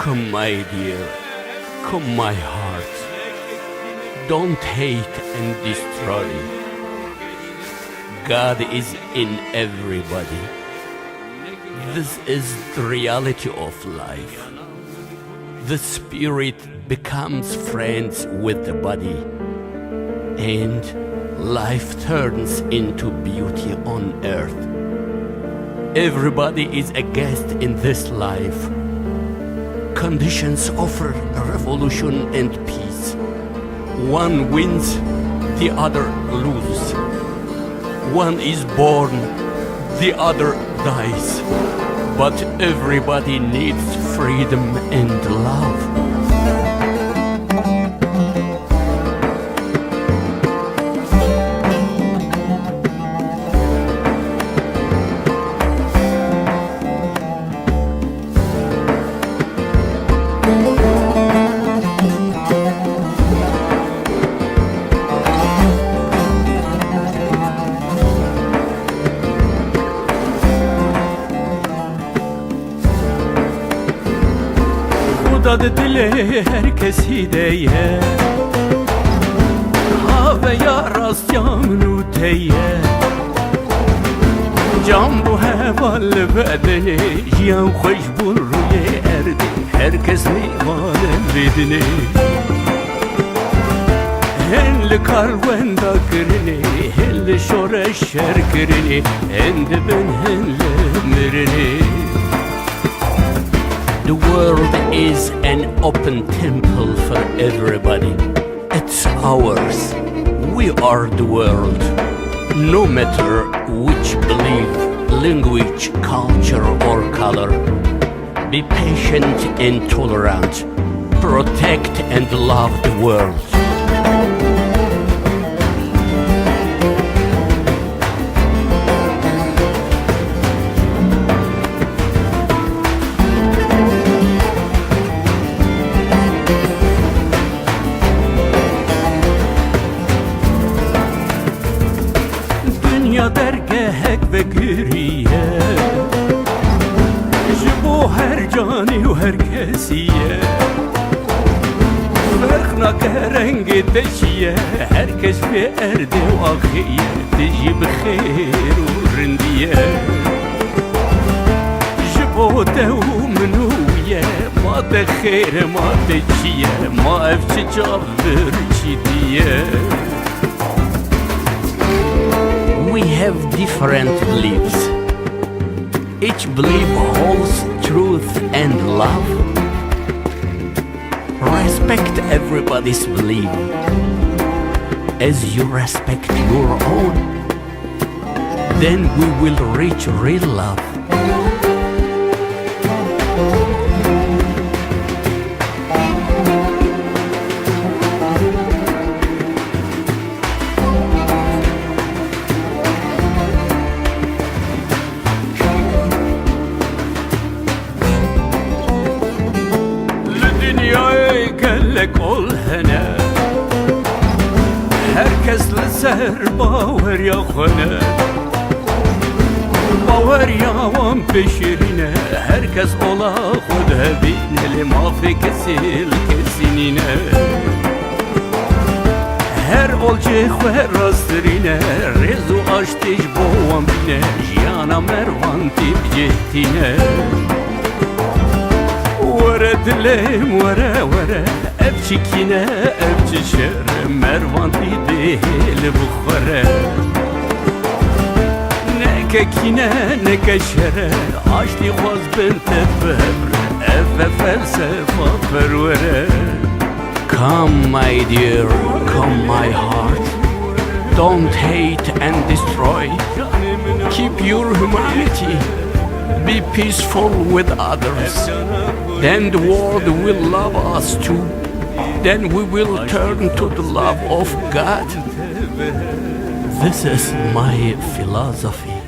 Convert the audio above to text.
Come, my dear, come, my heart. Don't hate and destroy. God is in everybody. This is the reality of life. The spirit becomes friends with the body, and life turns into beauty on earth. Everybody is a guest in this life. Conditions offer revolution and peace. One wins, the other loses. One is born, the other dies. But everybody needs freedom and love. Dadı dile herkes hideye Have ya rast camnu teye Can bu heval bedeni Jiyan hoş bul ruye erdi Herkes meyvan emridini Henli karvenda kırını Henli şore şerkirini Endi ben henli mirini. The world is an open temple for everybody. It's ours. We are the world. No matter which belief, language, culture or color. Be patient and tolerant. Protect and love the world. Dünya dergehek ve güriye Bu her cani ve herkesiye Farkna kerengi teşiye Herkes ve erdi ve ahiye Teci bixir u rindiye Jibo devumnuye Ma de khir ma de çiye Ma evçi çavdır çidiye. We have different beliefs. Each belief holds truth and love. Respect everybody's belief as you respect your own. Then we will reach real love. Kellek ol hene Herkes ser baver ya khone Baver ya van peşirine Herkes ola khud hebineli Mafi kesil kesinine Her olce khwe rastrine Rezu aştiş boğan bine Jana mervan tip cehtine Wara dilim wara wara Evçikine evçişere Mervan didil bukhara Ne kekine ne keşere Aşti khwaz bin tefebre Efe felsefa pervere. Come, my dear, come, my heart. Don't hate and destroy. Keep your humanity. Be peaceful with others. Then the world will love us too. Then we will turn to the love of God. This is my philosophy.